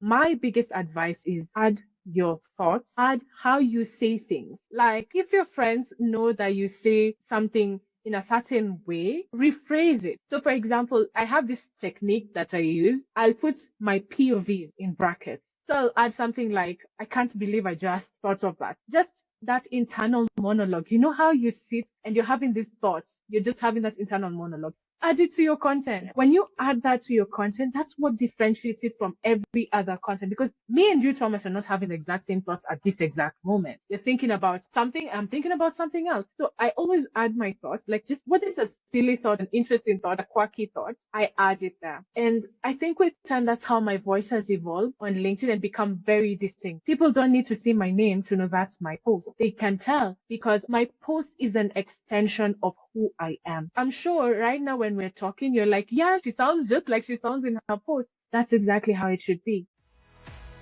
my biggest advice is add your thoughts, add how you say things. Like if your friends know that you say something in a certain way, rephrase it. So for example, I have this technique that I use. I'll put my POVs in brackets. So I'll add something like, I can't believe I just thought of that. Just that internal monologue. You know how you sit and you're having these thoughts. You're just having that internal monologue. Add it to your content. When you add that to your content, that's what differentiates it from every other content. Because me and you, Thomas, are not having the exact same thoughts at this exact moment. You're thinking about something, I'm thinking about something else. So I always add my thoughts, like just what is a silly thought, an interesting thought, a quirky thought, I add it there. And I think with time, that's how my voice has evolved on LinkedIn and become very distinct. People don't need to see my name to know that's my post. They can tell because my post is an extension of who I am. I'm sure right now when we're talking, you're like, yeah, she sounds just like she sounds in her post. That's exactly how it should be.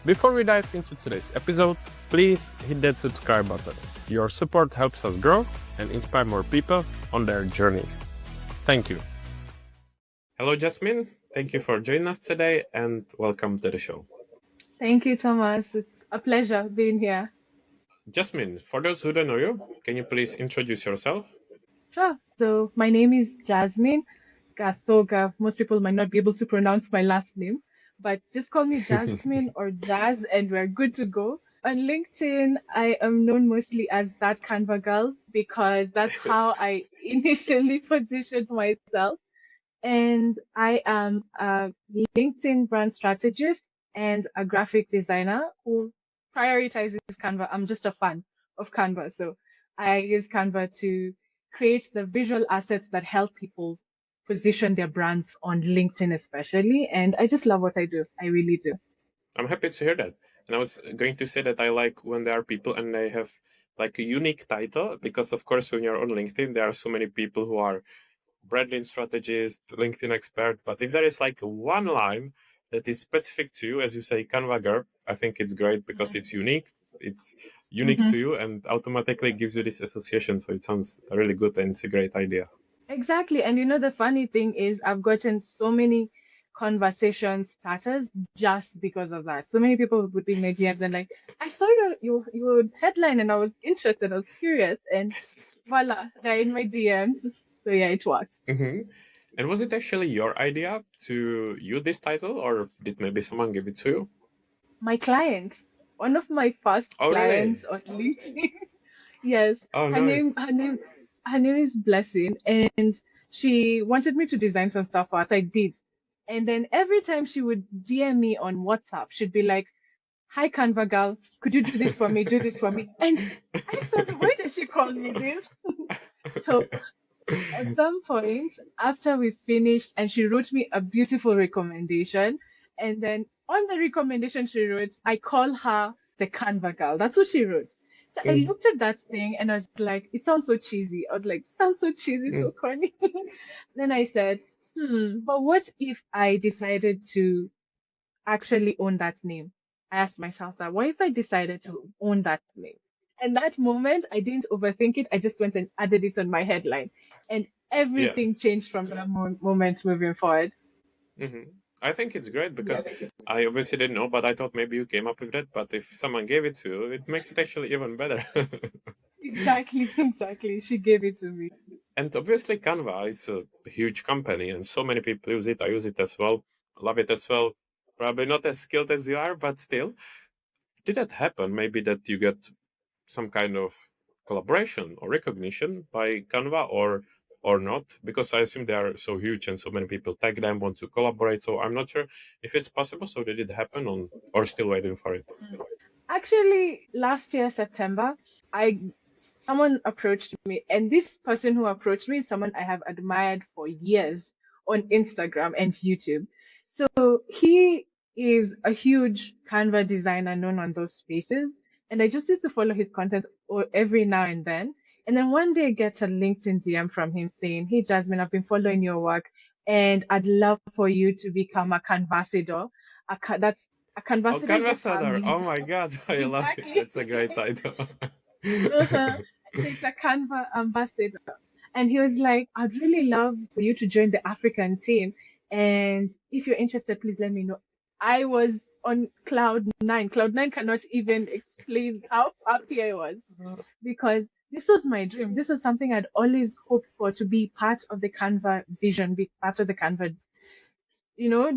Before we dive into today's episode, please hit that subscribe button. Your support helps us grow and inspire more people on their journeys. Thank you. Hello, Jasmine. Thank you for joining us today and welcome to the show. Thank you, Thomas. It's a pleasure being here. Jasmine, for those who don't know you, can you please introduce yourself? Sure. So my name is Jasmine Gathoga. Most people might not be able to pronounce my last name, but just call me Jasmine or Jazz and we're good to go. On LinkedIn, I am known mostly as That Canva Girl because that's how I initially positioned myself. And I am a LinkedIn brand strategist and a graphic designer who prioritizes Canva. I'm just a fan of Canva. So I use Canva to create the visual assets that help people position their brands on LinkedIn, especially. And I just love what I do. I really do. I'm happy to hear that. And I was going to say that I like when there are people and they have like a unique title because, of course, when you're on LinkedIn, there are so many people who are branding strategist, LinkedIn expert. But if there is like one line that is specific to you, as you say, Canva Girl, I think it's great because it's unique. It's unique to you and automatically gives you this association. So it sounds really good and it's a great idea. Exactly. And you know, the funny thing is, I've gotten so many conversation starters just because of that. So many people would be in my DMs and like, I saw your headline and I was interested, I was curious, and voila, they're in my DMs. So yeah, it works. Mm-hmm. And was it actually your idea to use this title or did maybe someone give it to you? My client, one of my first Oh, really? clients on LinkedIn. Yes, Oh, her name, nice. her name, her name is Blessing, and she wanted me to design some stuff for her, so I did. And then every time she would DM me on WhatsApp, she'd be like, "Hi, Canva girl, could you do this for me? Do this for me?" And I said, "Why did she call me this?" So at some point, after we finished, and she wrote me a beautiful recommendation, and then on the recommendation she wrote, I call her the Canva girl. That's what she wrote. So I Mm, looked at that thing and I was like, it sounds so cheesy. I was like, sounds so cheesy, mm, so corny. Then I said, but what if I decided to actually own that name? I asked myself that, what if I decided to own that name? And that moment, I didn't overthink it. I just went and added it on my headline. And yeah. everything changed from that moment moving forward. Hmm. I think it's great Yeah. because I obviously didn't know, but I thought maybe you came up with that. But if someone gave it to you, it makes it actually even better. Exactly, exactly. She gave it to me. And obviously, Canva is a huge company, and so many people use it. I use it as well, love it as well. Probably not as skilled as you are, but still. Did that happen? Maybe that you get some kind of collaboration or recognition by Canva or not? Because I assume they are so huge and so many people tag them, want to collaborate. So I'm not sure if it's possible. So did it happen on or still waiting for it? Actually, last year, September, I someone approached me, and this person who approached me is someone I have admired for years on Instagram and YouTube. So he is a huge Canva designer known on those spaces, and I just used to follow his content every now and then. And then one day I get a LinkedIn DM from him saying, "Hey Jasmine, I've been following your work, and I'd love for you to become a Canvassador. That's a Oh, Canvassador is just a Canvassador. Oh means my God. I love it. exactly. That's a great title. Uh-huh. So it's a Canva ambassador. And he was like, I'd really love for you to join the African team. And if you're interested, please let me know. I was on cloud 9. Cloud 9 cannot even explain how happy I was, because this was my dream. This was something I'd always hoped for, to be part of the Canva vision, be part of the Canva,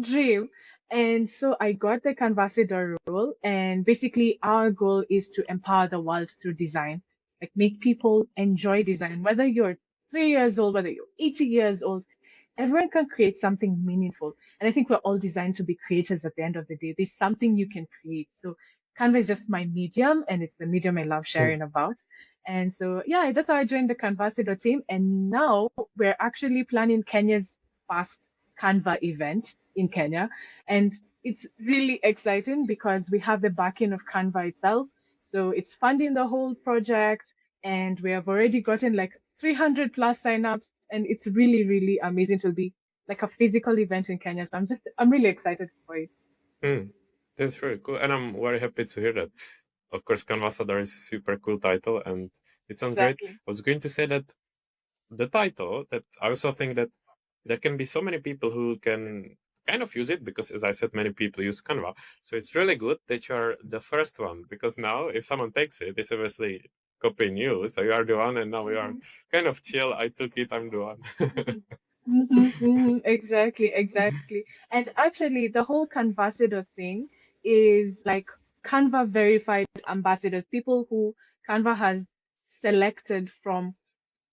dream. And so I got the Canvassador role. And basically, our goal is to empower the world through design, like make people enjoy design, whether you're 3 years old, whether you're 80 years old. Everyone can create something meaningful. And I think we're all designed to be creators at the end of the day. There's something you can create. So Canva is just my medium, and it's the medium I love Mm. sharing about. And so, yeah, that's how I joined the Canvassador team. And now we're actually planning Kenya's first Canva event in Kenya. And it's really exciting because we have the backing of Canva itself. So it's funding the whole project, and we have already gotten like 300 plus signups, and it's really, really amazing to be like a physical event in Kenya. So I'm really excited for it. Mm. That's really cool, and I'm very happy to hear that. Of course, Canvassador is a super cool title, and it sounds great. Exactly. I was going to say that the title, that I also think that there can be so many people who can kind of use it, because, as I said, many people use Canva. So it's really good that you're the first one, because now if someone takes it, it's obviously copying you. So you are the one, and now we are kind of chill. I took it, I'm the one. Exactly, exactly. And actually, the whole Canvassador thing is like Canva verified ambassadors, people who Canva has selected from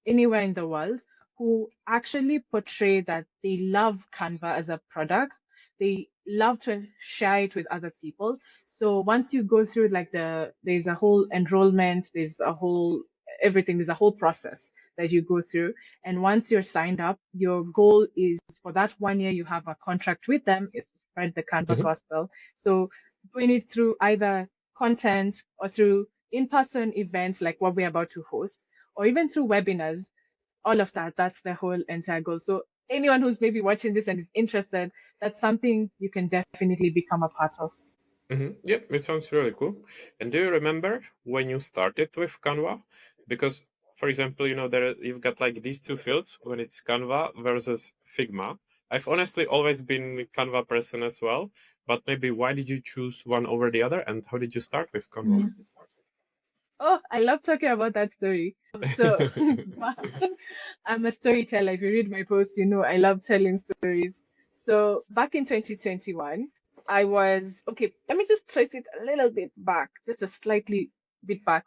anywhere in the world, who actually portray that they love Canva as a product. They love to share it with other people. So once you go through like there's a whole enrollment, there's a whole everything, there's a whole process that you go through. And once you're signed up, your goal is for that 1 year you have a contract with them is to spread the Canva Mhm, gospel. So doing it through either content or through in-person events like what we're about to host, or even through webinars, all of that. That's the whole entire goal. So anyone who's maybe watching this and is interested, that's something you can definitely become a part of. Yep, it sounds really cool. And do you remember when you started with Canva? Because, for example, there you've got like these two fields when it's Canva versus Figma. I've honestly always been a Canva person as well, but maybe why did you choose one over the other, and how did you start with Canva? Mm. Oh, I love talking about that story. So I'm a storyteller. If you read my posts, you know I love telling stories. So back in 2021, I was okay. Let me just trace it a little bit back, just a slightly bit back.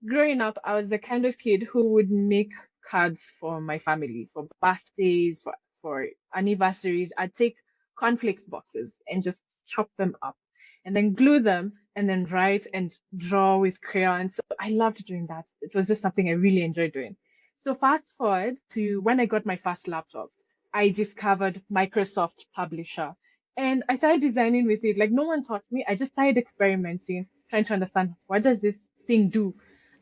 Growing up, I was the kind of kid who would make cards for my family, for birthdays, for anniversaries. I'd take cornflakes boxes and just chop them up and then glue them and then write and draw with crayons. So I loved doing that. It was just something I really enjoyed doing. So fast forward to when I got my first laptop, I discovered Microsoft Publisher and I started designing with it. Like no one taught me. I just started experimenting, trying to understand what does this thing do.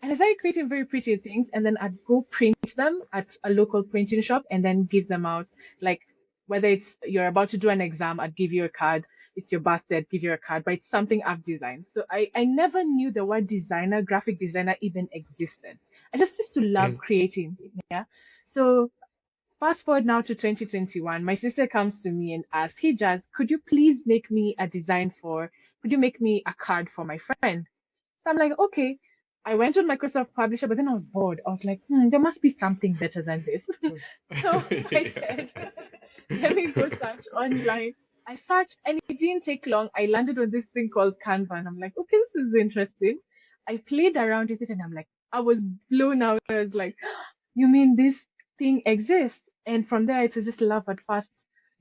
And I started creating very pretty things, and then I'd go print them at a local printing shop and then give them out. Like whether it's you're about to do an exam, I'd give you a card. It's your birthday, I'd give you a card, but it's something I've designed. So I never knew the word designer, graphic designer even existed. I just used to love Mm, creating. Yeah. So fast forward now to 2021, my sister comes to me and asks, "Hey Jazz, could you make me a card for my friend?" So I'm like, okay. I went on Microsoft Publisher, but then I was bored. I was like, there must be something better than this. So I said, let me go search online. I searched and it didn't take long. I landed on this thing called Canva and I'm like, okay, this is interesting. I played around with it and I'm like, I was blown out. I was like, you mean this thing exists? And from there, it was just love at first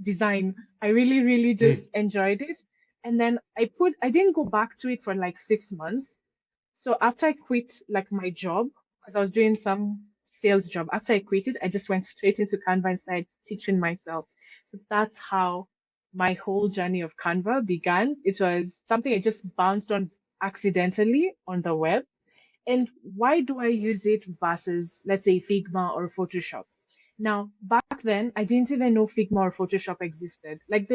design. I really, really mm, just enjoyed it. And then I didn't go back to it for like 6 months. So after I quit like my job, because I was doing some sales job, after I quit it, I just went straight into Canva and started teaching myself. So that's how my whole journey of Canva began. It was something I just bounced on accidentally on the web. And why do I use it versus, let's say, Figma or Photoshop? Now, back then, I didn't even know Figma or Photoshop existed. Like,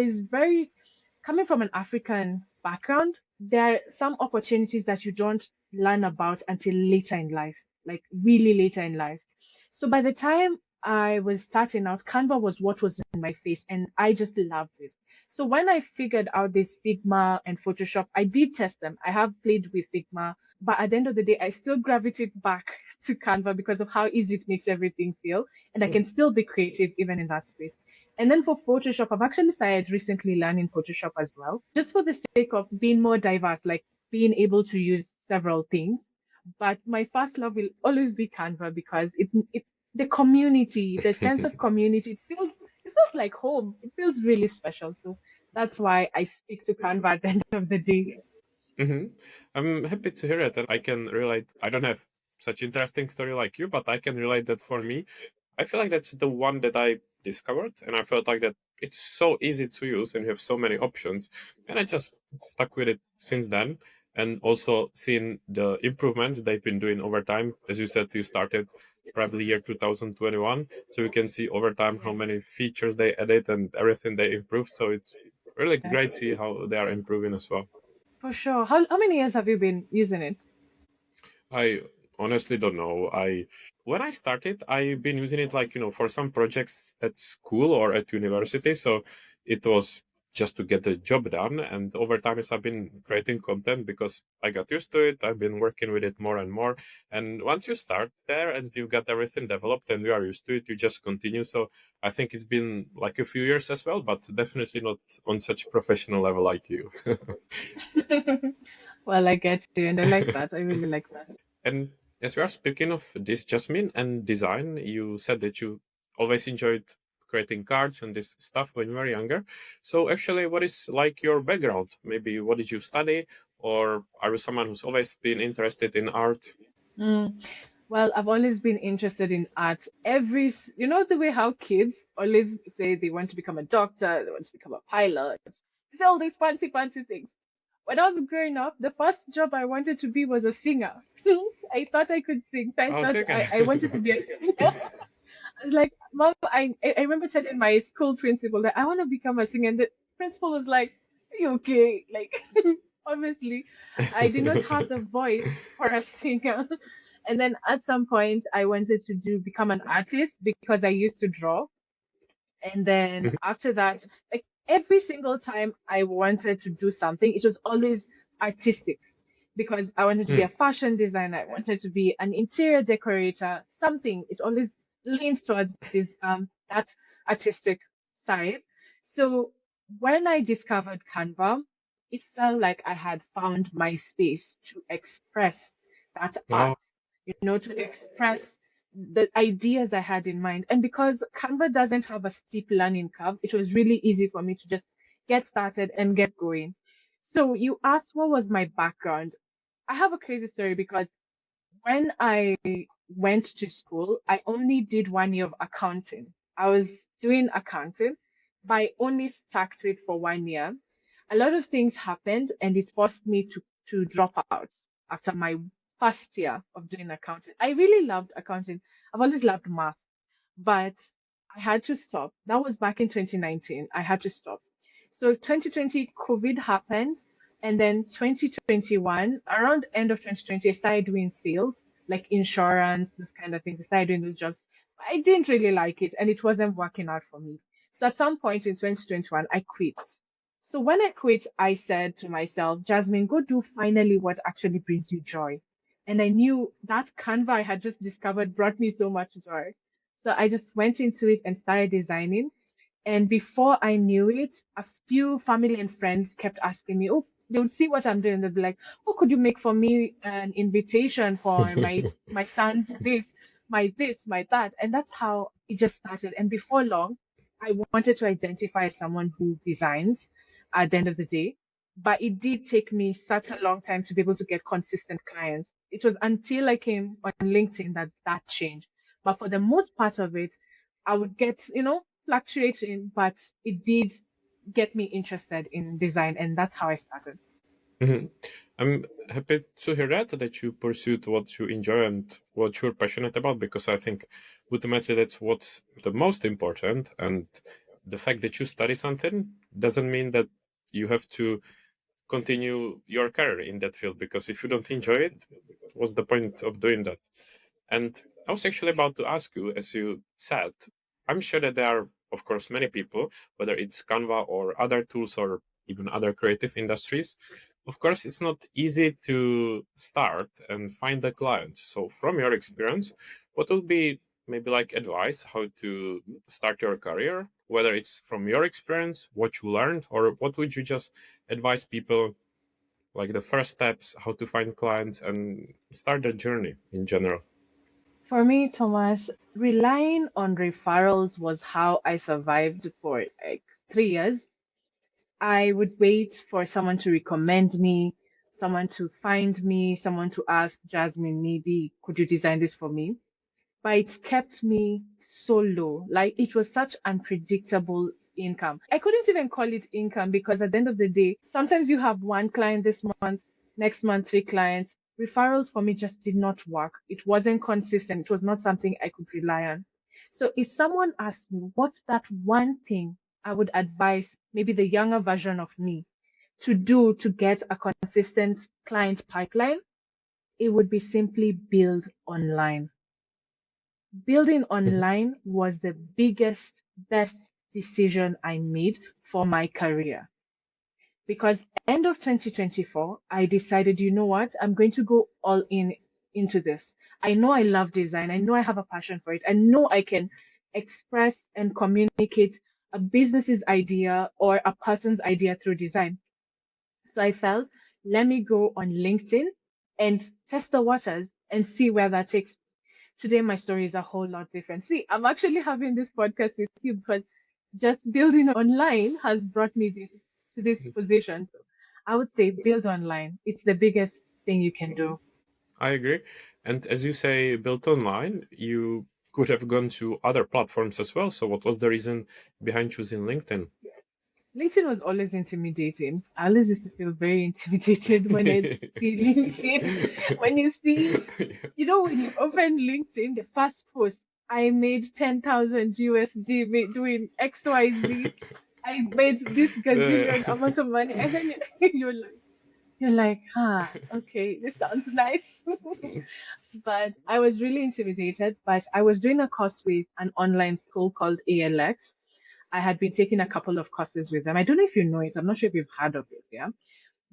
coming from an African background, there are some opportunities that you don't learn about until later in life, like really later in life. So by the time I was starting out, Canva was what was in my face, and I just loved it. So when I figured out this Figma and Photoshop, I did test them. I have played with Figma, but at the end of the day, I still gravitate back to Canva because of how easy it makes everything feel. And I can still be creative even in that space. And then for Photoshop, I've actually started recently learning Photoshop as well, just for the sake of being more diverse, like being able to use several things. But my first love will always be Canva because it the community, the sense of community, it feels like home. It feels really special. So that's why I stick to Canva at the end of the day. Hmm. I'm happy to hear it, and I can relate. I don't have such interesting story like you, but I can relate that for me. I feel like that's the one that I discovered, and I felt like that it's so easy to use, and you have so many options, and I just stuck with it since then. And also seeing the improvements they've been doing over time. As you said, you started probably year 2021, so you can see over time how Yeah, many features they added and everything they improved. So it's really great to see how they are improving as well. for sure. How many years have you been using it? I honestly don't know. I When I started, I've been using it like, for some projects at school or at university. So it was just to get the job done. And over time, as I've been creating content because I got used to it, I've been working with it more and more. And once you start there and you got everything developed and you are used to it, you just continue. So I think it's been like a few years as well, but definitely not on such a professional level like you. Well, I get you, and I like that. I really like that. And as we are speaking of this, Jasmine, and design, you said that you always enjoyed creating cards and this stuff when you were younger. So actually, what is like your background? Maybe what did you study, or are you someone who's always been interested in art? Mm. Well, I've always been interested in art. You know, the way how kids always say they want to become a doctor, they want to become a pilot, say all these fancy, fancy things. When I was growing up, the first job I wanted to be was a singer. I thought I could sing, so I Oh, thought second. I wanted to be a singer. I was like, Mom, I remember telling my school principal that I want to become a singer. And the principal was like, are you okay? Like, obviously, I did not have the voice for a singer. And then at some point, I wanted to become an artist because I used to draw. And then after that, like every single time I wanted to do something, it was always artistic because I wanted to be a fashion designer. I wanted to be an interior decorator, something. It always leans towards that artistic side. So when I discovered Canva, it felt like I had found my space to express that Oh. art, to express the ideas I had in mind. And because Canva doesn't have a steep learning curve, it was really easy for me to just get started and get going. So you asked what was my background. I have a crazy story because when I went to school, I only did 1 year of accounting. I was doing accounting, but I only stuck to it for 1 year. A lot of things happened, and it forced me to drop out after my first year of doing accounting. I really loved accounting. I've always loved math, but I had to stop. That was back in 2019. I had to stop. So 2020, COVID happened. And then 2021, around end of 2020, I started doing sales, like insurance, this kind of things. I started doing those jobs. I didn't really like it and it wasn't working out for me. So at some point in 2021, I quit. So when I quit, I said to myself, Jasmine, go do finally what actually brings you joy. And I knew that Canva I had just discovered brought me so much joy. So I just went into it and started designing. And before I knew it, a few family and friends kept asking me, oh, they would see what I'm doing. They'd be like, oh, could you make for me an invitation for my son's this, my that? And that's how it just started. And before long, I wanted to identify as someone who designs at the end of the day. But it did take me such a long time to be able to get consistent clients. It was until I came on LinkedIn that changed. But for the most part of it, I would get, fluctuating, but it did get me interested in design, and that's how I started. Mhm. I'm happy to hear that you pursued what you enjoy and what you're passionate about, because I think ultimately that's what's the most important. And the fact that you study something doesn't mean that you have to continue your career in that field, because if you don't enjoy it, what's the point of doing that? And I was actually about to ask you, as you said, I'm sure that there are of course, many people, whether it's Canva or other tools or even other creative industries, of course, it's not easy to start and find a client. So, from your experience, what would be maybe like advice how to start your career, whether it's from your experience, what you learned, or what would you just advise people, like the first steps, how to find clients and start the journey in general? For me, Thomas, relying on referrals was how I survived for like 3 years. I would wait for someone to recommend me, someone to find me, someone to ask Jasmine, maybe could you design this for me? But it kept me so low. Like it was such unpredictable income. I couldn't even call it income because at the end of the day, sometimes you have one client this month, next month, three clients. Referrals for me just did not work. It wasn't consistent. It was not something I could rely on. So if someone asked me what's that one thing I would advise maybe the younger version of me to do to get a consistent client pipeline, it would be simply build online. Building Mhm. online was the biggest, best decision I made for my career because end of 2024, I decided, you know what, I'm going to go all in into this. I know I love design. I know I have a passion for it. I know I can express and communicate a business's idea or a person's idea through design. So I felt, let me go on LinkedIn and test the waters and see where that takes. Today my story is a whole lot different. See, I'm actually having this podcast with you because just building online has brought me this to this position. So I would say build online. It's the biggest thing you can do. I agree. And as you say, built online, you could have gone to other platforms as well. So, what was the reason behind choosing LinkedIn? LinkedIn was always intimidating. I always used to feel very intimidated when I see LinkedIn. When you see, when you open LinkedIn, the first post, I made 10,000 USD doing XYZ. I made this gazillion amount of money. And then you're like, okay, this sounds nice. But I was really intimidated. But I was doing a course with an online school called ALX. I had been taking a couple of courses with them. I don't know if you know it. I'm not sure if you've heard of it. Yeah,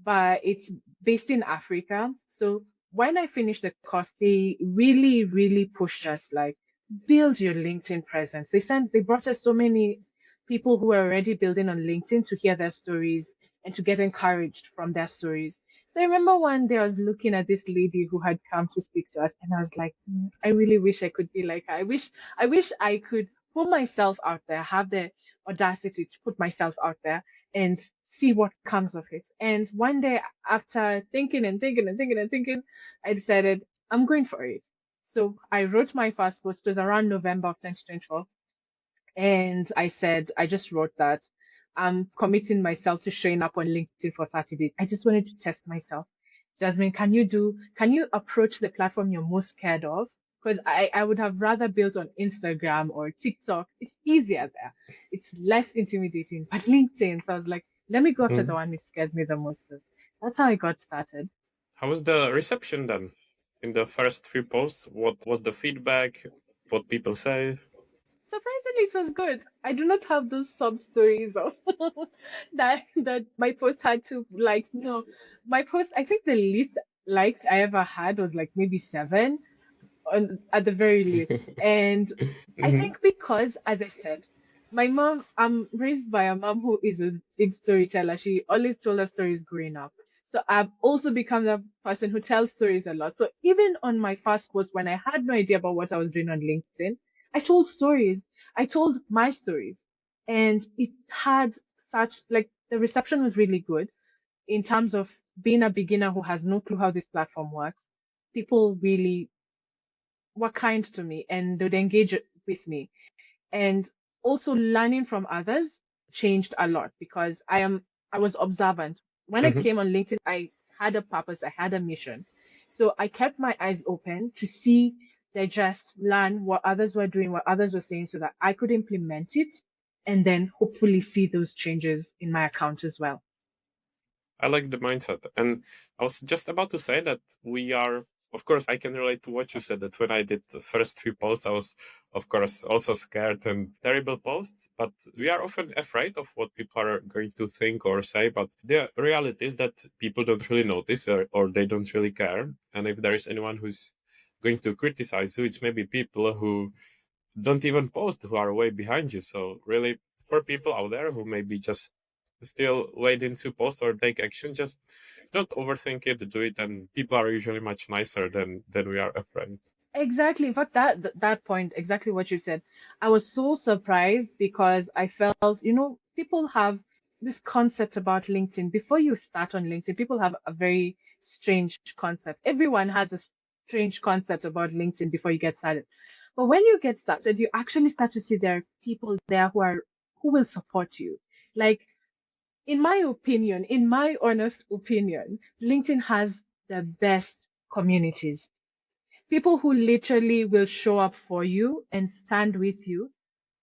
but it's based in Africa. So when I finished the course, they really, really pushed us like build your LinkedIn presence. They brought us so many people who were already building on LinkedIn to hear their stories and to get encouraged from their stories. So I remember one day I was looking at this lady who had come to speak to us, and I was like, I really wish I could be like her. I wish I could put myself out there, have the audacity to put myself out there and see what comes of it. And one day, after thinking and thinking and thinking and thinking, I decided I'm going for it. So I wrote my first post. It was around November of 2024. And I said, I just wrote that I'm committing myself to showing up on LinkedIn for 30 days. I just wanted to test myself. Jasmine, can you approach the platform you're most scared of? Because I would have rather built on Instagram or TikTok. It's easier there. It's less intimidating. But LinkedIn, so I was like, let me go to the Mhm. one which scares me the most. So that's how I got started. How was the reception then? In the first few posts, what was the feedback? What people say? Surprisingly, it was good. I do not have those sub stories of that my post had two likes. No, my post, I think the least likes I ever had was like maybe seven at the very least. And I Mhm. think because, as I said, my mom, I'm raised by a mom who is a big storyteller. She always told us stories growing up. So I've also become the person who tells stories a lot. So even on my first post, when I had no idea about what I was doing on LinkedIn, I told stories. I told my stories. And it had such, like, the reception was really good in terms of being a beginner who has no clue how this platform works. People really were kind to me and they'd engage with me. And also learning from others changed a lot because I was observant. When I Mhm. came on LinkedIn, I had a purpose, I had a mission. So I kept my eyes open to see, digest, learn what others were doing, what others were saying so that I could implement it and then hopefully see those changes in my account as well. I like the mindset. And I was just about to say that we are of course, I can relate to what you said, that when I did the first few posts, I was, of course, also scared and terrible posts. But we are often afraid of what people are going to think or say. But the reality is that people don't really notice, or they don't really care. And if there is anyone who's going to criticize you, it's maybe people who don't even post, who are way behind you. So really, for people out there who maybe just still waiting to post or take action, just don't overthink it, do it, and people are usually much nicer than we are afraid. Exactly. In fact, that point, exactly what you said. I was so surprised because I felt, people have this concept about LinkedIn. Before you start on LinkedIn, people have a very strange concept. Everyone has a strange concept about LinkedIn before you get started. But when you get started, you actually start to see there are people there who will support you. Like, in my opinion, in my honest opinion, LinkedIn has the best communities, people who literally will show up for you and stand with you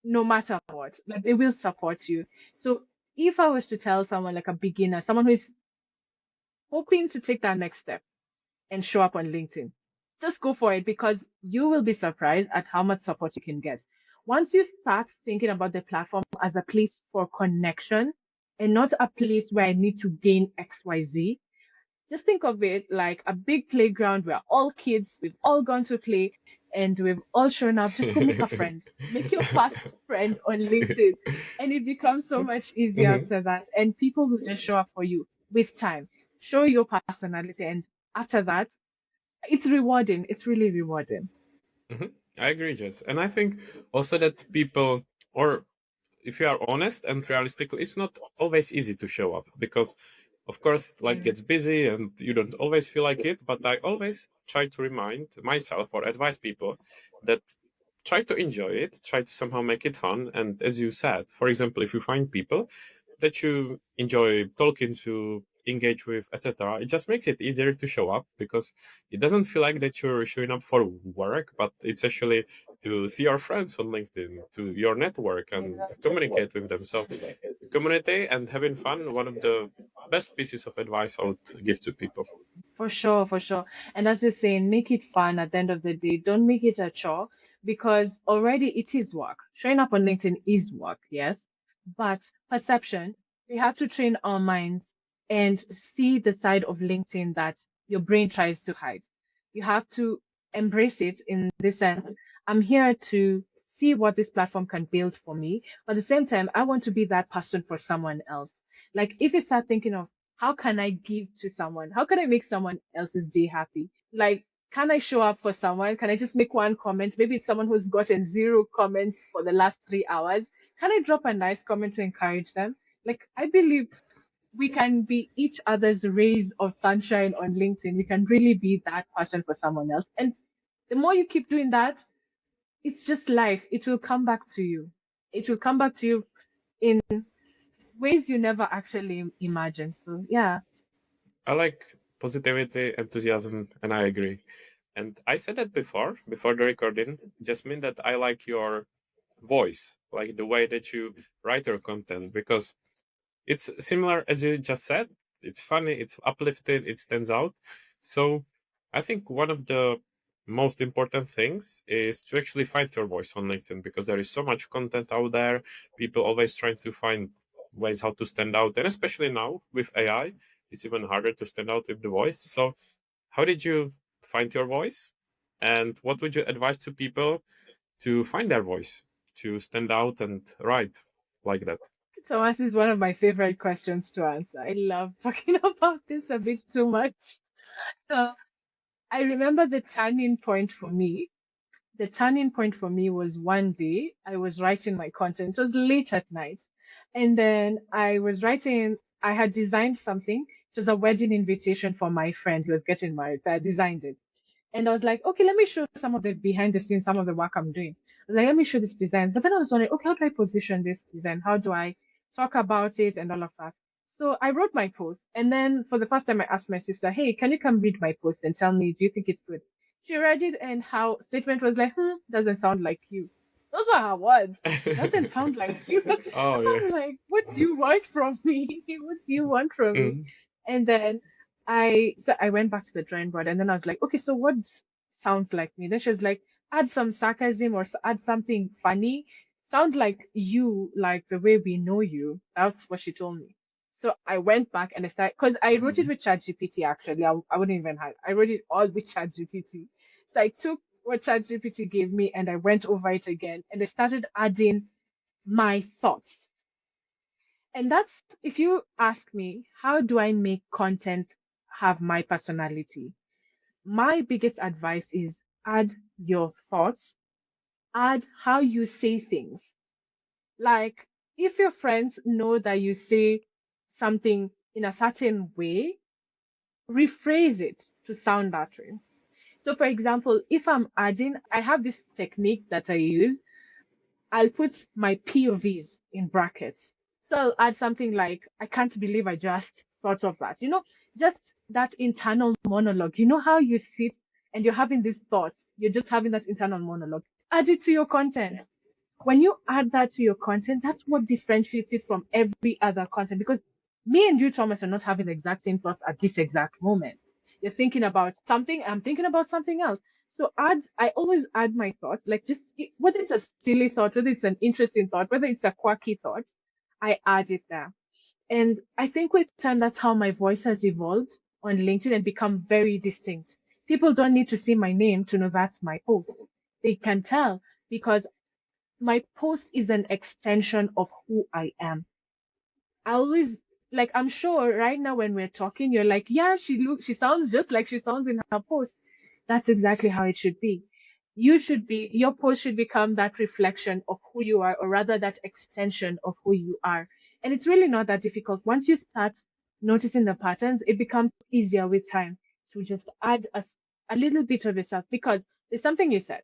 no matter what. Like, they will support you. So if I was to tell someone, like a beginner, someone who is hoping to take that next step and show up on LinkedIn, just go for it, because you will be surprised at how much support you can get. Once you start thinking about the platform as a place for connection and not a place where I need to gain XYZ, just think of it like a big playground where all kids, we've all gone to play and we've all shown up. Just go make a friend. Make your first friend on LinkedIn. And it becomes so much easier Mhm, after that. And people will just show up for you with time. Show your personality. And after that, it's rewarding. It's really rewarding. mhm. I agree, Jess. And I think also that people, or if you are honest and realistic, it's not always easy to show up because, of course, life Mm. gets busy and you don't always feel like it. But I always try to remind myself or advise people that try to enjoy it, try to somehow make it fun. And as you said, for example, if you find people that you enjoy talking to, engage with, etc., it just makes it easier to show up because it doesn't feel like that you're showing up for work, but it's actually to see your friends on LinkedIn, to your network and communicate with them. So community and having fun, one of the best pieces of advice I would give to people. For sure, for sure. And as you're saying, make it fun at the end of the day. Don't make it a chore, because already it is work. Showing up on LinkedIn is work, yes. But perception, we have to train our minds and see the side of LinkedIn that your brain tries to hide. You have to embrace it in this sense. I'm here to see what this platform can build for me. But at the same time, I want to be that person for someone else. Like, if you start thinking of, how can I give to someone? How can I make someone else's day happy? Like, can I show up for someone? Can I just make one comment? Maybe it's someone who's gotten zero comments for the last 3 hours. Can I drop a nice comment to encourage them? Like, I believe we can be each other's rays of sunshine on LinkedIn. We can really be that person for someone else. And the more you keep doing that, it's just life. It will come back to you. It will come back to you in ways you never actually imagined. So, yeah. I like positivity, enthusiasm, and I agree. And I said that before the recording, just mean that I like your voice, like the way that you write your content, because it's similar as you just said. It's funny, it's uplifting, it stands out. So I think one of the most important things is to actually find your voice on LinkedIn because there is so much content out there. People always trying to find ways how to stand out, and especially now with AI, it's even harder to stand out with the voice. So how did you find your voice? And what would you advise to people to find their voice, to stand out and write like that? Thomas is one of my favorite questions to answer. I love talking about this a bit too much. So I remember the turning point for me. The turning point for me was one day I was writing my content. It was late at night. And then I was writing, I had designed something. It was a wedding invitation for my friend who was getting married. So I designed it. And I was like, okay, let me show some of the behind the scenes, some of the work I'm doing. I was like, let me show this design. But then I was wondering, okay, how do I position this design? How do I talk about it and all of that? So I wrote my post. And then for the first time, I asked my sister, hey, can you come read my post and tell me, do you think it's good? She read it and her statement was like, doesn't sound like you. Those were her words. Doesn't sound like you. Oh yeah. I'm like, what do you want from me? What do you want from me? Mm. And then I went back to the drawing board and then I was like, okay, so what sounds like me? Then she was like, add some sarcasm or add something funny. Sound like you, like the way we know you. That's what she told me. So I went back and I started, because I wrote it Mhm. with ChatGPT actually. I wouldn't even hide. I wrote it all with ChatGPT. So I took what ChatGPT gave me and I went over it again and I started adding my thoughts. And that's, if you ask me, how do I make content have my personality? My biggest advice is add your thoughts, add how you say things. Like, if your friends know that you say something in a certain way, rephrase it to sound that way. So, for example, if I'm adding, I have this technique that I use. I'll put my POVs in brackets. So I'll add something like, I can't believe I just thought of that. Just that internal monologue. You know how you sit and you're having these thoughts, you're just having that internal monologue. Add it to your content. When you add that to your content, that's what differentiates it from every other content. Because me and you, Thomas, are not having the exact same thoughts at this exact moment. You're thinking about something, I'm thinking about something else. So I always add my thoughts, like just whether it's a silly thought, whether it's an interesting thought, whether it's a quirky thought, I add it there. And I think with time, that's how my voice has evolved on LinkedIn and become very distinct. People don't need to see my name to know that's my post. They can tell because my post is an extension of who I am. I always, like, I'm sure right now when we're talking, you're like, yeah, she sounds just like she sounds in her post. That's exactly how it should be. Your post should become that reflection of who you are, or rather that extension of who you are. And it's really not that difficult. Once you start noticing the patterns, it becomes easier with time to just add a little bit of yourself, because there's something you said.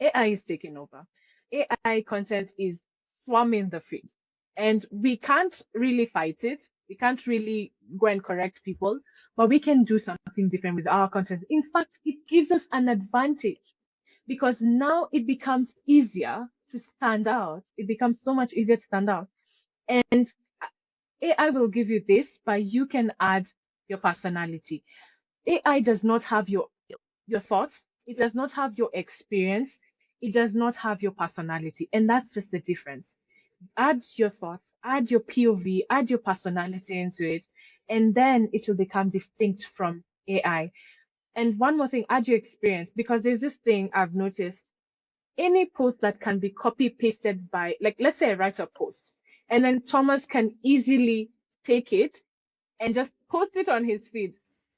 AI is taking over. AI content is swarming the feed. And we can't really fight it. We can't really go and correct people, but we can do something different with our content. In fact, it gives us an advantage because now it becomes easier to stand out. It becomes so much easier to stand out. And AI will give you this, but you can add your personality. AI does not have your thoughts. It does not have your experience. It does not have your personality. And that's just the difference. Add your thoughts, add your POV, add your personality into it, and then it will become distinct from AI. And one more thing, add your experience, because there's this thing I've noticed. Any post that can be copy pasted by, like, let's say I write a post, and then Thomas can easily take it and just post it on his feed.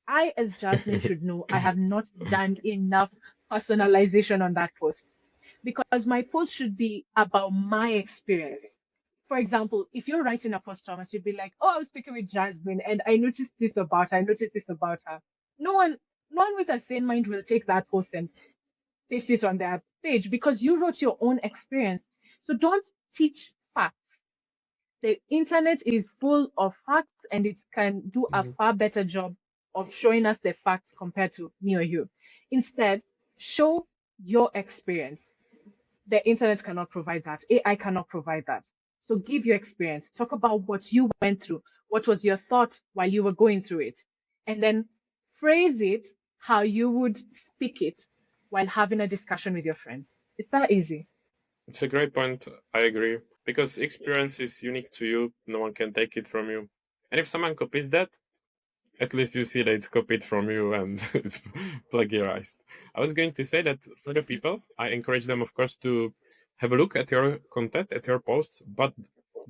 I, as Jasmine, should know I have not done enough personalization on that post, because my post should be about my experience. For example, if you're writing a post, Thomas, you'd be like, "Oh, I was speaking with Jasmine, and I noticed this about her. I noticed this about her." No one, no one with a sane mind will take that post and paste it on their page because you wrote your own experience. So don't teach facts. The internet is full of facts and it can do a Mhm. far better job of showing us the facts compared to me or you. Instead, show your experience. The internet cannot provide that. AI cannot provide that. So give your experience. Talk about what you went through. What was your thought while you were going through it? And then phrase it how you would speak it while having a discussion with your friends. It's that easy. It's a great point. I agree. Because experience is unique to you, no one can take it from you. And if someone copies that, at least you see that it's copied from you and it's plagiarized. I was going to say that for the people, I encourage them, of course, to have a look at your content, at your posts, but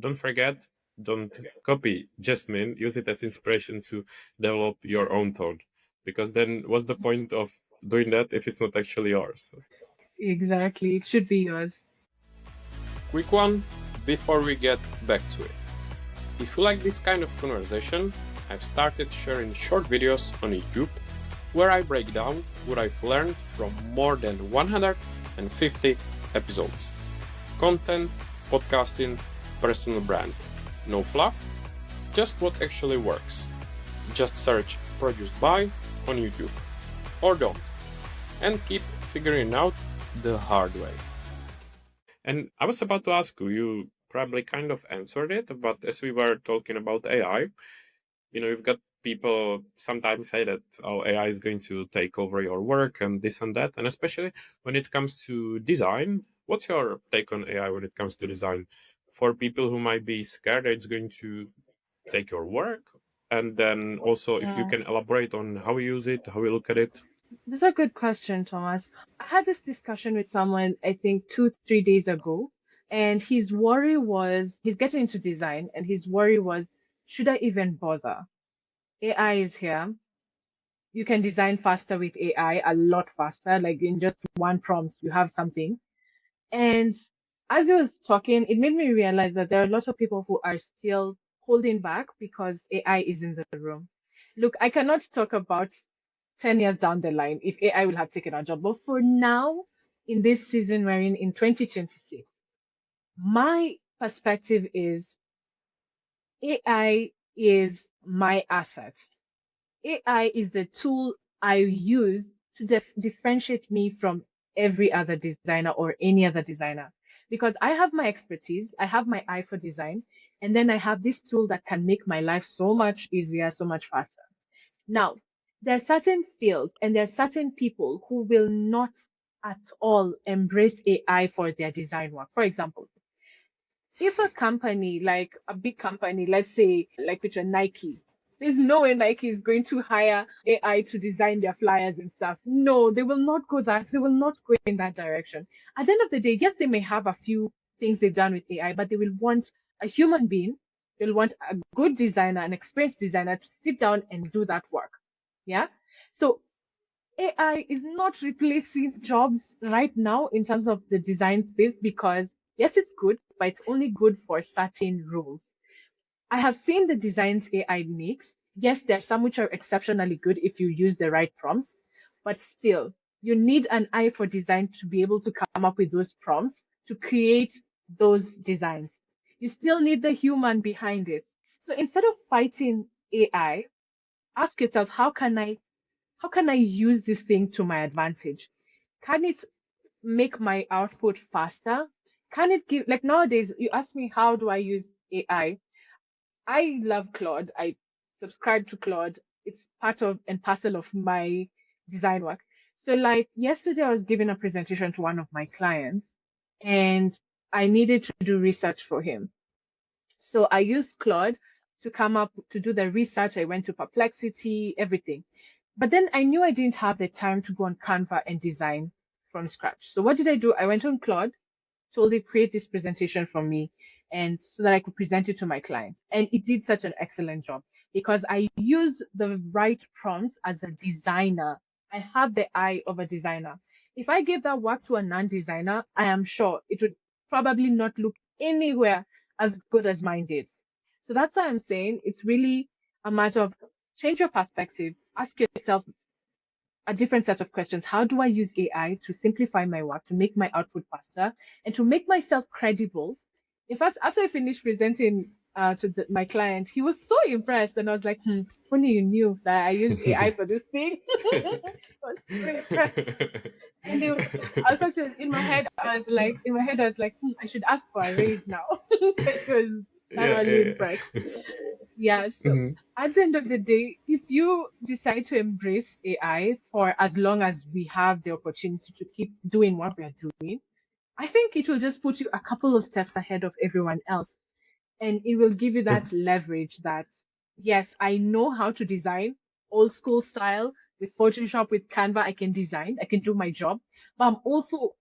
don't forget, don't copy Jasmine. Use it as inspiration to develop your own tone. Because then, what's the point of doing that if it's not actually yours? Exactly. It should be yours. Quick one before we get back to it. If you like this kind of conversation, I've started sharing short videos on YouTube where I break down what I've learned from more than 150 episodes. Content, podcasting, personal brand. No fluff, just what actually works. Just search produced by on YouTube. Or don't. And keep figuring out the hard way. And I was about to ask you, probably kind of answered it, but as we were talking about AI, you've got people sometimes say that, oh, AI is going to take over your work and this and that. And especially when it comes to design, what's your take on AI when it comes to design? For people who might be scared that it's going to take your work, and then also if you Yeah. can elaborate on how you use it, how you look at it. That's a good question, Thomas. I had this discussion with someone, I think 3 days ago, and his worry was he's getting into design, and his worry was, should I even bother? AI is here. You can design faster with AI, a lot faster, like in just one prompt, you have something. And as he was talking, it made me realize that there are lots of people who are still holding back because AI is in the room. Look, I cannot talk about 10 years down the line if AI will have taken our job. But for now, in this season we're in 2026, my perspective is AI is my asset. AI is the tool I use to differentiate me from every other designer or any other designer. Because I have my expertise, I have my eye for design, and then I have this tool that can make my life so much easier, so much faster. Now, there are certain fields and there are certain people who will not at all embrace AI for their design work. For example, if a company, like a big company, let's say like with a Nike, there's no way Nike is going to hire AI to design their flyers and stuff. No, they will not go that. They will not go in that direction. At the end of the day, yes, they may have a few things they've done with AI, but they will want a human being. They'll want a good designer, an experienced designer to sit down and do that work. Yeah. So AI is not replacing jobs right now in terms of the design space because yes, it's good, but it's only good for certain roles. I have seen the designs AI makes. Yes, there's some which are exceptionally good if you use the right prompts, but still, you need an eye for design to be able to come up with those prompts to create those designs. You still need the human behind it. So instead of fighting AI, ask yourself, how can I use this thing to my advantage? Can it make my output faster? Can it give, like nowadays, you ask me, how do I use AI? I love Claude. I subscribe to Claude. It's part of and parcel of my design work. So, like yesterday, I was giving a presentation to one of my clients and I needed to do research for him. So I used Claude to come up to do the research. I went to Perplexity, everything. But then I knew I didn't have the time to go on Canva and design from scratch. So what did I do? I went on Claude, told it create this presentation for me and so that I could present it to my clients. And it did such an excellent job because I used the right prompts as a designer. I have the eye of a designer. If I gave that work to a non-designer, I am sure it would probably not look anywhere as good as mine did. So that's why I'm saying it's really a matter of change your perspective, ask yourself a different set of questions. How do I use AI to simplify my work, to make my output faster, and to make myself credible? In fact, after I finished presenting to my client, he was so impressed, and I was like, funny you knew that I used AI for this thing. I was so impressed. And they, I was actually in my head, I was like, I should ask for a raise now. Like, he was Yeah, thoroughly yeah, impressed. Yeah, so yeah. at the end of the day, if you decide to embrace AI for as long as we have the opportunity to keep doing what we are doing, I think it will just put you a couple of steps ahead of everyone else. And it will give you that leverage that, yes, I know how to design old school style with Photoshop, with Canva. I can design, I can do my job, but I'm also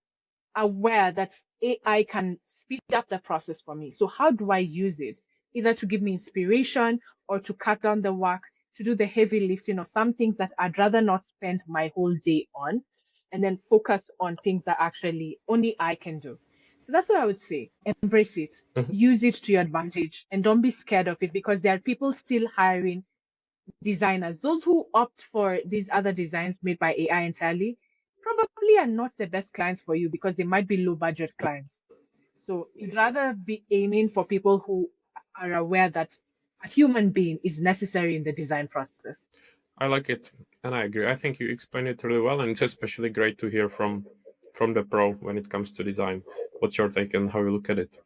aware that AI can speed up the process for me. So how do I use it? Either to give me inspiration or to cut down the work, to do the heavy lifting or some things that I'd rather not spend my whole day on and then focus on things that actually only I can do. So that's what I would say. Embrace it. Mhm. Use it to your advantage and don't be scared of it because there are people still hiring designers. Those who opt for these other designs made by AI entirely probably are not the best clients for you because they might be low budget clients. So you'd rather be aiming for people who are aware that a human being is necessary in the design process. I like it, and I agree. I think you explained it really well, and it's especially great to hear from the pro when it comes to design. What's your take and how you look at it?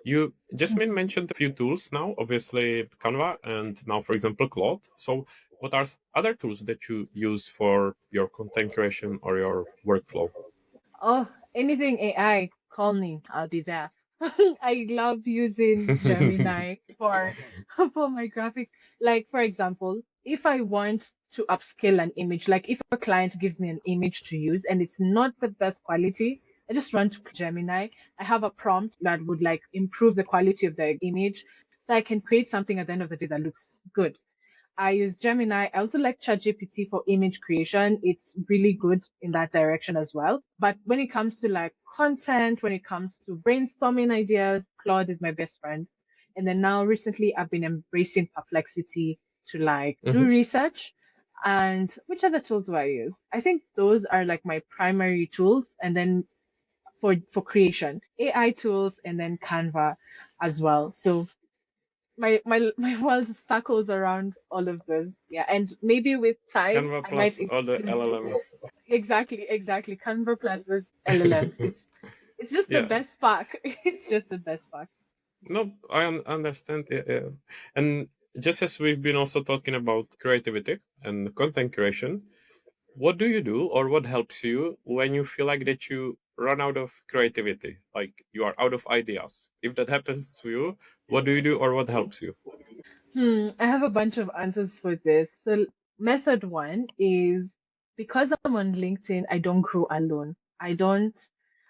You Jasmine mentioned a few tools now, obviously Canva and now, for example, Claude. So, what are other tools that you use for your content creation or your workflow? Oh, anything AI, call me. I'll be there. I love using Gemini for for my graphics. Like for example, if I want to upscale an image, like if a client gives me an image to use and it's not the best quality, I just run to Gemini. I have a prompt that would like improve the quality of the image so I can create something at the end of the day that looks good. I use Gemini. I also like ChatGPT for image creation. It's really good in that direction as well. But when it comes to like content, when it comes to brainstorming ideas, Claude is my best friend. And then now recently I've been embracing Perplexity to like do Mhm. research. And which other tools do I use? I think those are like my primary tools. And then for creation, AI tools and then Canva as well. So my world circles around all of those. Yeah, and maybe with time, Canva I might plus all the include LLMs. exactly Canva plus those LLMs. It's just the Yeah. best pack. It's just the best pack. No, I understand. Yeah, yeah. And just as we've been also talking about creativity and content creation, what do you do or what helps you when you feel like that you run out of creativity, like you are out of ideas? If that happens to you, what do you do or what helps you? I have a bunch of answers for this. So, method one is because I'm on LinkedIn, I don't grow alone.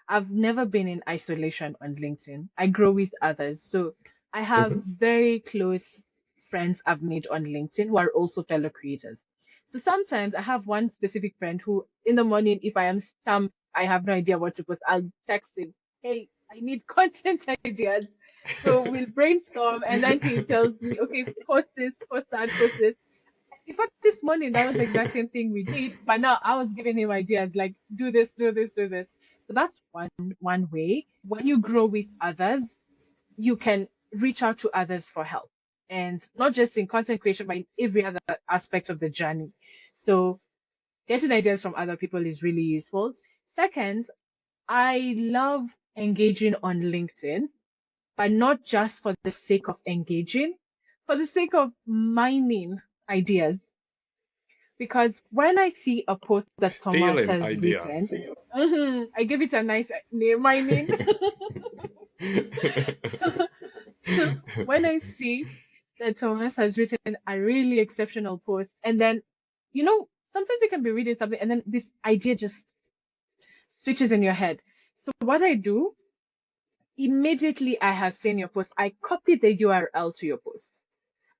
I've never been in isolation on LinkedIn. I grow with others. So, I have Hmm. very close friends I've made on LinkedIn who are also fellow creators. So, sometimes I have one specific friend who, in the morning, if I am stumped, I have no idea what to post, I'll text him, hey, I need content ideas. So we'll brainstorm and then he tells me, okay, post this, post that, post this. In fact, this morning, that was the exact same thing we did. But now I was giving him ideas like, do this, do this, do this. So that's one way. When you grow with others, you can reach out to others for help. And not just in content creation, but in every other aspect of the journey. So getting ideas from other people is really useful. Second, I love engaging on LinkedIn, but not just for the sake of engaging, for the sake of mining ideas. Because when I see a post that Thomas Stealing has written, ideas. I give it a nice name, mining. So when I see that Thomas has written a really exceptional post, and then, sometimes you can be reading something and then this idea just switches in your head. So what I do, immediately I have seen your post, I copy the URL to your post.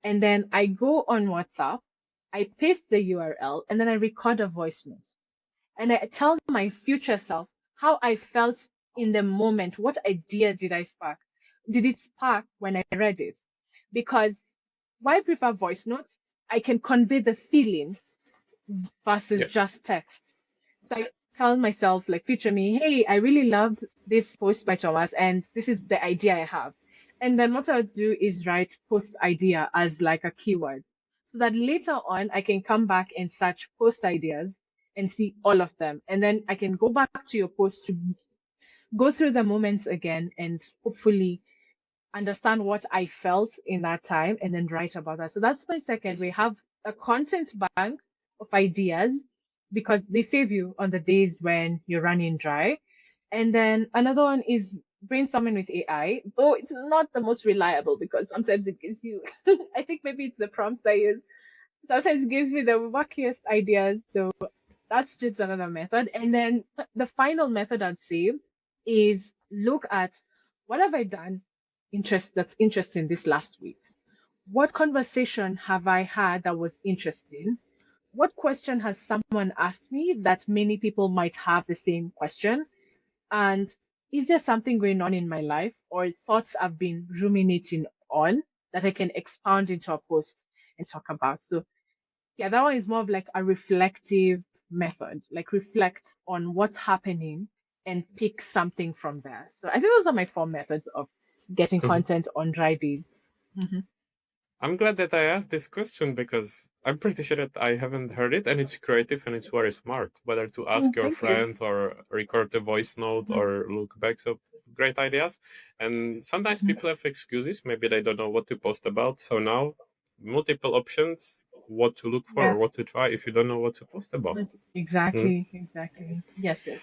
And then I go on WhatsApp, I paste the URL, and then I record a voice note. And I tell my future self how I felt in the moment. What idea did I spark? Did it spark when I read it? Because why prefer voice notes? I can convey the feeling versus Yeah. just text. So I tell myself, like future me, hey, I really loved this post by Thomas, and this is the idea I have. And then what I'll do is write post idea as like a keyword so that later on I can come back and search post ideas and see all of them. And then I can go back to your post to go through the moments again and hopefully understand what I felt in that time and then write about that. So that's my second. We have a content bank of ideas because they save you on the days when you're running dry. And then another one is brainstorming with AI, though it's not the most reliable because sometimes it gives you, I think maybe it's the prompts I use. Sometimes it gives me the wackiest ideas. So that's just another method. And then the final method I'd say is look at what have I done that's interesting this last week? What conversation have I had that was interesting? What question has someone asked me that many people might have the same question? And is there something going on in my life or thoughts I've been ruminating on that I can expound into a post and talk about? So yeah, that one is more of like a reflective method, like reflect on what's happening and pick something from there. So I think those are my four methods of getting Mhm. content on dry days. Hmm. I'm glad that I asked this question because I'm pretty sure that I haven't heard it and it's creative and it's very smart. Whether to ask your Thank you. friend or record a voice note Mhm. or look back. So great ideas. And sometimes people have excuses. Maybe they don't know what to post about. So now, multiple options what to look for Yeah. or what to try if you don't know what to post about. Mm. Exactly. Exactly. Yes. Yes.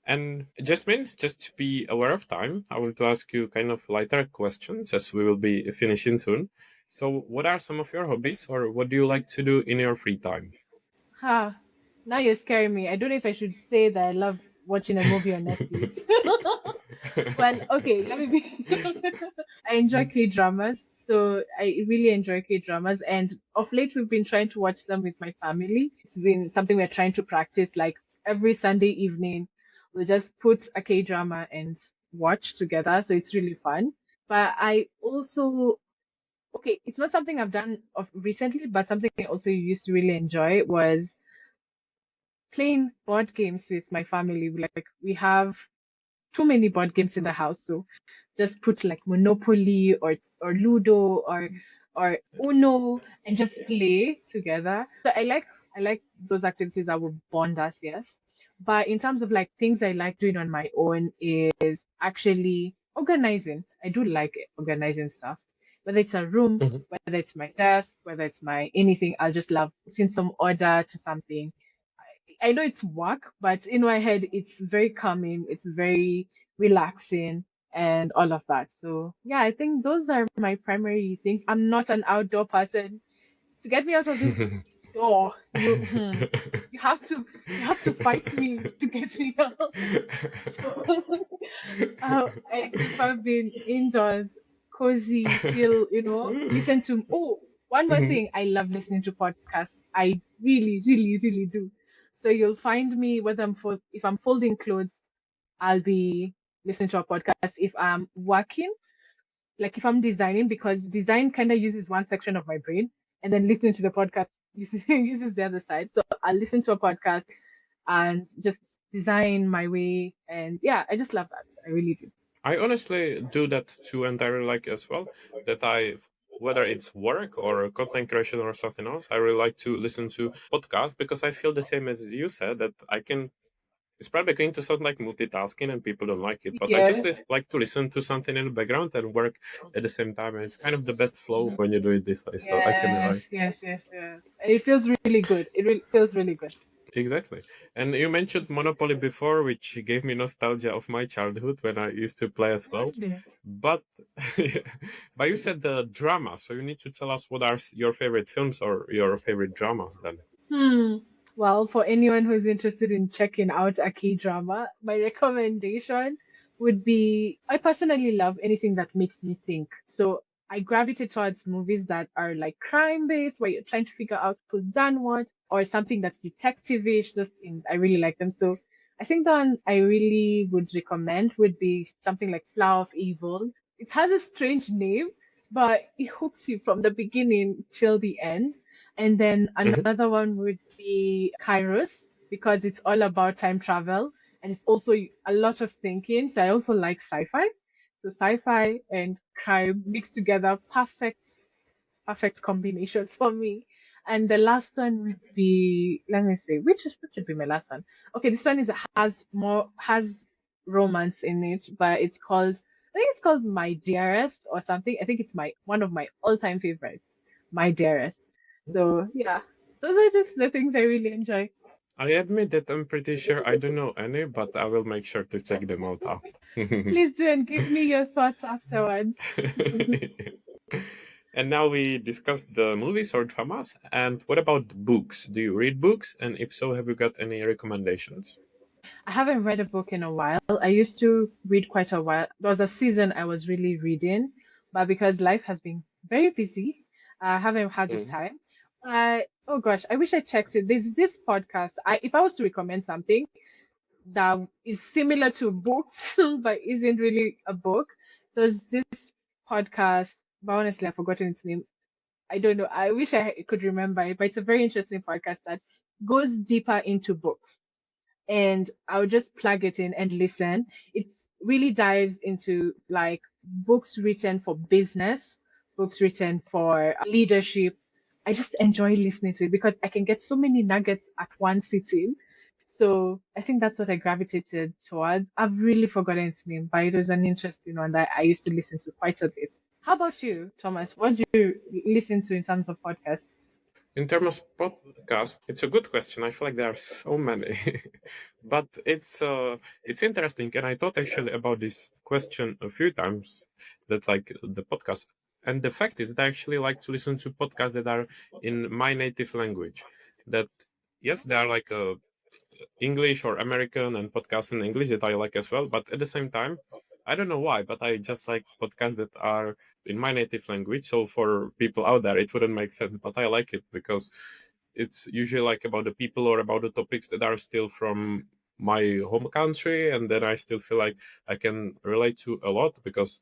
And Jasmine, just to be aware of time, I want to ask you kind of lighter questions as we will be finishing soon. So, what are some of your hobbies, or what do you like to do in your free time? Ha. Now you're scaring me. I don't know if I should say that I love watching a movie on Netflix. Well, okay, let me be. I enjoy K dramas, so I really enjoy K dramas, and of late we've been trying to watch them with my family. It's been something we're trying to practice. Like every Sunday evening, we'll just put a K drama and watch together, so it's really fun. But I also, okay, it's not something I've done of recently, but something I also used to really enjoy was playing board games with my family. Like we have too many board games in the house, so just put like Monopoly or Ludo or Uno and just play together. So I like those activities that will bond us, yes. But in terms of like things I like doing on my own is actually organizing. I do like organizing stuff. Whether it's a room, Mhm. whether it's my desk, whether it's my anything, I just love putting some order to something. I know it's work, but in my head, it's very calming. It's very relaxing and all of that. So yeah, I think those are my primary things. I'm not an outdoor person. To get me out of this door, you have to fight me to get me out. So I prefer being indoors, cozy, feel, listen to. Oh, one more Mhm. thing, I love listening to podcasts. I really, really, really do. So you'll find me whether if I'm folding clothes, I'll be listening to a podcast. If I'm working, like if I'm designing, because design kind of uses one section of my brain, and then listening to the podcast uses the other side. So I'll listen to a podcast and just design my way. And yeah, I just love that. I really do. I honestly do that too, and I really like as well that whether it's work or content creation or something else, I really like to listen to podcasts because I feel the same as you said that I can. It's probably going to sound like multitasking and people don't like it, but I just Yeah. like to listen to something in the background and work at the same time. And it's kind of the best flow when you do it this way. So I can relate. Yes, yes, yes, yes. It feels really good. It really feels really good. Exactly. And you mentioned Monopoly before, which gave me nostalgia of my childhood when I used to play as well. Really? But but you said the drama, so you need to tell us what are your favorite films or your favorite dramas then. Hmm. Well, for anyone who's interested in checking out a K drama, my recommendation would be I personally love anything that makes me think. So I gravitate towards movies that are like crime based, where you're trying to figure out who's done what, or something that's detective-ish. Those things I really like them. So I think the one I really would recommend would be something like Flower of Evil. It has a strange name, but it hooks you from the beginning till the end. And then Hmm. another one would be Kairos because it's all about time travel and it's also a lot of thinking. So I also like sci-fi. So sci-fi and crime mixed together, perfect combination for me. And the last one would be, let me see, which should be my last one? Okay, this one has romance in it, but I think it's called My Dearest or something. I think it's my one of my all-time favorites, My Dearest. So yeah, those are just the things I really enjoy. I admit that I'm pretty sure I don't know any, but I will make sure to check them out after. Please do and give me your thoughts afterwards. And now we discussed the movies or dramas. And what about books? Do you read books? And if so, have you got any recommendations? I haven't read a book in a while. I used to read quite a while. There was a season I was really reading, but because life has been very busy, I haven't had the Mhm. time. Oh gosh, I wish I checked it. There's this podcast. If I was to recommend something that is similar to books but isn't really a book, there's this podcast. But honestly, I've forgotten its name. I don't know. I wish I could remember it, but it's a very interesting podcast that goes deeper into books and I'll just plug it in and listen. It really dives into like books written for business, books written for leadership. I just enjoy listening to it because I can get so many nuggets at one sitting. So I think that's what I gravitated towards. I've really forgotten its name, but it was an interesting one that I used to listen to quite a bit. How about you, Thomas? What do you listen to in terms of podcasts? In terms of podcast, it's a good question. I feel like there are so many, but it's interesting, and I thought actually about this question a few times. That like the podcast, and the fact is that I actually like to listen to podcasts that are in my native language. That yes, they are like English or American and podcasts in English that I like as well. But at the same time, I don't know why, but I just like podcasts that are in my native language. So for people out there, it wouldn't make sense, but I like it because it's usually like about the people or about the topics that are still from my home country, and then I still feel like I can relate to a lot because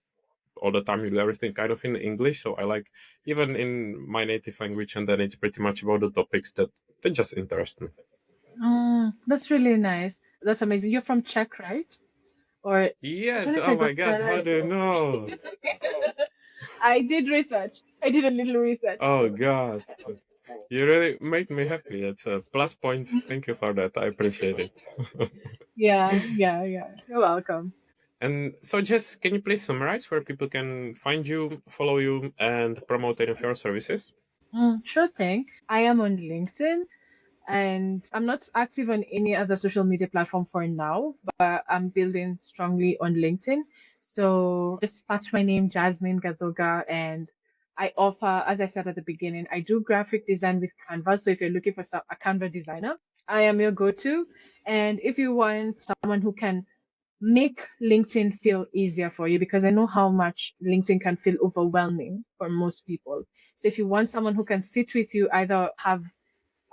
all the time you do everything kind of in English. So I like even in my native language, and then it's pretty much about the topics that just interest me. That's really nice. That's amazing. You're from Czech, right? Or I don't Yes. know if I Oh my got God. that How right. do you know? I did research. I did a little research. Oh So God. You really made me happy. That's a plus point. Thank you for that. I appreciate it. yeah, yeah, yeah. You're welcome. And so, Jess, can you please summarize where people can find you, follow you, and promote any of your services? Sure thing. I am on LinkedIn and I'm not active on any other social media platform for now, but I'm building strongly on LinkedIn. So just search my name, Jasmine Gathoga, and I offer, as I said at the beginning, I do graphic design with Canva. So if you're looking for a Canva designer, I am your go-to. And if you want someone who can make LinkedIn feel easier for you, because I know how much LinkedIn can feel overwhelming for most people. So if you want someone who can sit with you, either have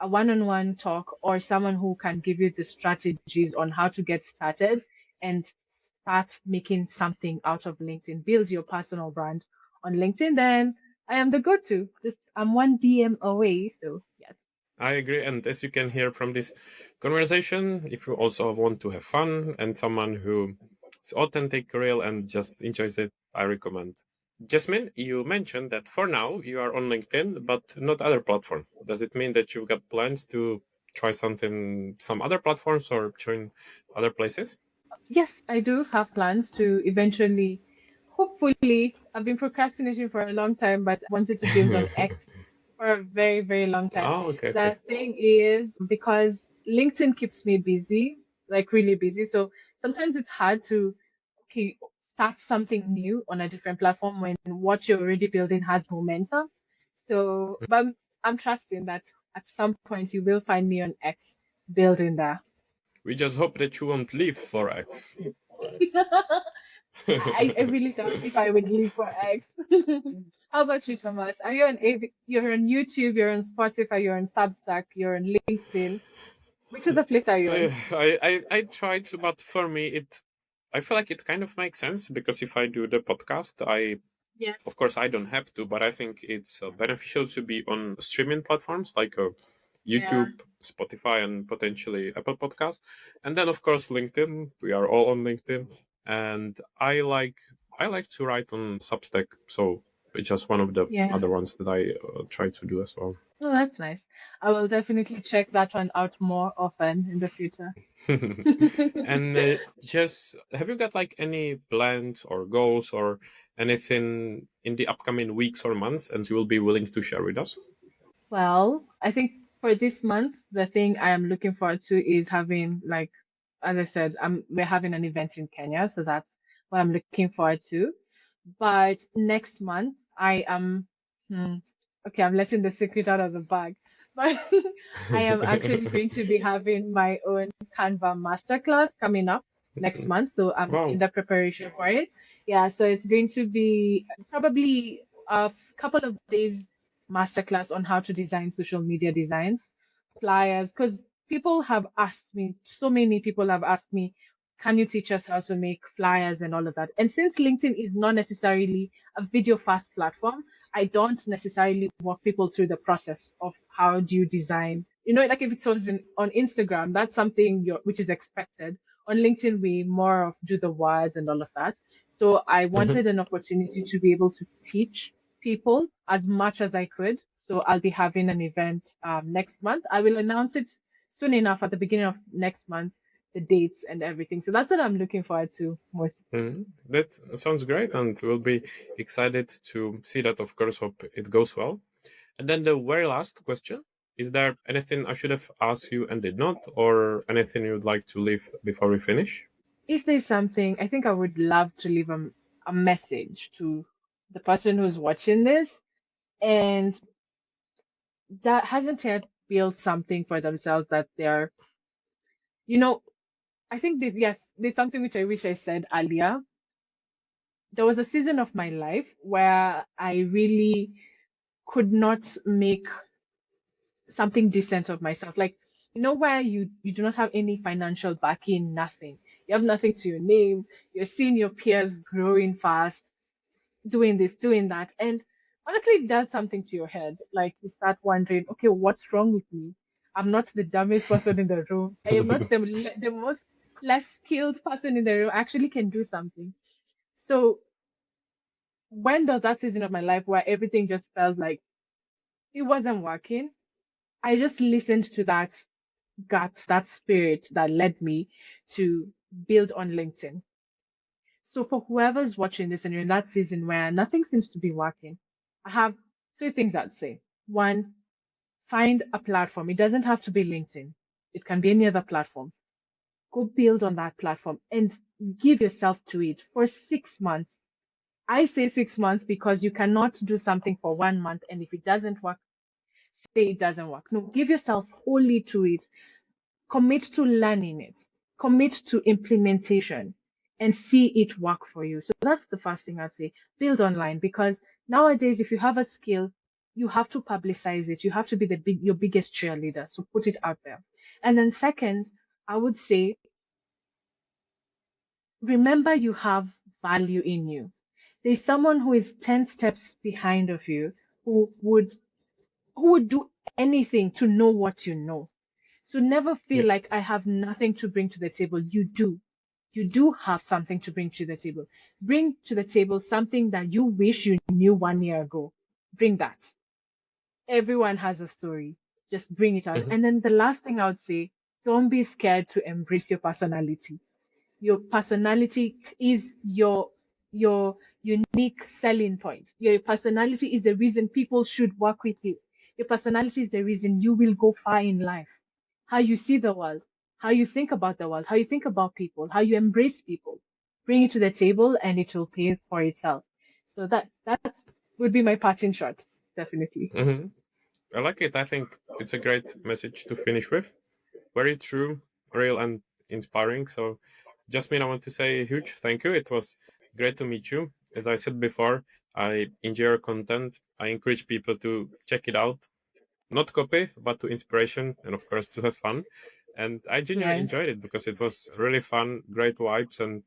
a one-on-one talk or someone who can give you the strategies on how to get started and start making something out of LinkedIn, build your personal brand on LinkedIn, then I am the go-to. Just I'm one DM away. So yes. I agree. And as you can hear from this conversation, if you also want to have fun and someone who is authentic, real, and just enjoys it, I recommend. Jasmine, you mentioned that for now you are on LinkedIn, but not other platform. Does it mean that you've got plans to try something, some other platforms or join other places? Yes, I do have plans to eventually, hopefully, I've been procrastinating for a long time, but I wanted to build on X for a very, very long time. Oh, okay, okay. The thing is, because LinkedIn keeps me busy, like really busy. So sometimes it's hard to okay, start something new on a different platform when what you're already building has momentum. So, but I'm trusting that at some point you will find me on X building that. We just hope that you won't leave for X. I really thought if I would leave for X. How about you, Thomas? Are you on you're on YouTube, you're on Spotify, you're on Substack, you're on LinkedIn. Which other place are you on? I tried to, but for me, I feel like it kind of makes sense because if I do the podcast, Yeah. of course, I don't have to, but I think it's beneficial to be on streaming platforms like Yeah. YouTube, Spotify, and potentially Apple Podcast, and then of course LinkedIn. We are all on LinkedIn, and I like to write on Substack, so it's just one of the Yeah. other ones that I try to do as well. Oh, that's nice. I will definitely check that one out more often in the future. And just have you got like any plans or goals or anything in the upcoming weeks or months, and you will be willing to share with us? Well, I think for this month, the thing I am looking forward to is having like, as I said, we're having an event in Kenya, so that's what I'm looking forward to. But next month, I am, hmm, okay, I'm letting the secret out of the bag. But I am actually going to be having my own Canva masterclass coming up next month. So I'm in Wow. the preparation for it. Yeah, so it's going to be probably a couple of days masterclass on how to design social media designs, flyers, because people have asked me, so many people have asked me, can you teach us how to make flyers and all of that? And since LinkedIn is not necessarily a video fast platform, I don't necessarily walk people through the process of how do you design. You know, like if it was on Instagram, that's something which is expected. On LinkedIn, we more of do the words and all of that. So I Mhm. wanted an opportunity to be able to teach people as much as I could. So I'll be having an event next month. I will announce it soon enough, at the beginning of next month, the dates and everything. So that's what I'm looking forward to most. That sounds great, and we'll be excited to see that. Of course, hope it goes well. And then the very last question: is there anything I should have asked you and did not, or anything you'd like to leave before we finish? If there's something, I think I would love to leave a message to the person who's watching this and that hasn't yet built something for themselves that they're, you know, I think this, yes, there's something which I wish I said earlier. There was a season of my life where I really could not make something decent of myself. Like, where you do not have any financial backing, nothing. You have nothing to your name. You're seeing your peers growing fast, doing this, doing that. And honestly, it does something to your head. Like you start wondering, okay, what's wrong with me? I'm not the dumbest person in the room. I am not the most less skilled person in the room. I actually can do something. So when does that season of my life where everything just felt like it wasn't working, I just listened to that gut, that spirit that led me to build on LinkedIn. So for whoever's watching this and you're in that season where nothing seems to be working, I have two things I'd say. One, find a platform. It doesn't have to be LinkedIn. It can be any other platform. Go build on that platform and give yourself to it for 6 months. I say 6 months because you cannot do something for 1 month and if it doesn't work, say it doesn't work. No, give yourself wholly to it. Commit to learning it, commit to implementation, and see it work for you. So that's the first thing I'd say. Build online because nowadays, if you have a skill, you have to publicize it. You have to be your biggest cheerleader. So put it out there. And then second, I would say, remember you have value in you. There's someone who is 10 steps behind of you who would do anything to know what you know. So never feel Yeah. like I have nothing to bring to the table. You do. You do have something to bring to the table. Bring to the table something that you wish you knew 1 year ago. Bring that. Everyone has a story. Just bring it out. Mhm. And then the last thing I would say, don't be scared to embrace your personality. Your personality is your unique selling point. Your personality is the reason people should work with you. Your personality is the reason you will go far in life. How you see the world, how you think about the world, how you think about people, how you embrace people. Bring it to the table and it will pay for itself. So that would be my parting shot, definitely. Mhm. I like it. I think it's a great message to finish with. Very true, real, and inspiring. So, Jasmine, I want to say a huge thank you. It was great to meet you. As I said before, I enjoy your content. I encourage people to check it out, not copy, but to inspiration, and of course to have fun. And I genuinely Yes. enjoyed it because it was really fun, great vibes, and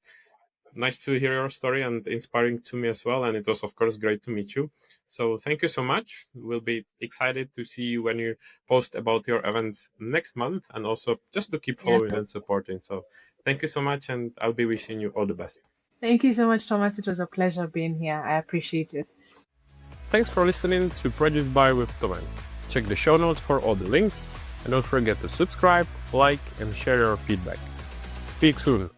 nice to hear your story and inspiring to me as well. And it was, of course, great to meet you. So thank you so much. We'll be excited to see you when you post about your events next month, and also just to keep Yes. following and supporting. So thank you so much, and I'll be wishing you all the best. Thank you so much, Thomas. It was a pleasure being here. I appreciate it. Thanks for listening to Produced by with Tomen. Check the show notes for all the links, and don't forget to subscribe, like, and share your feedback. Speak soon.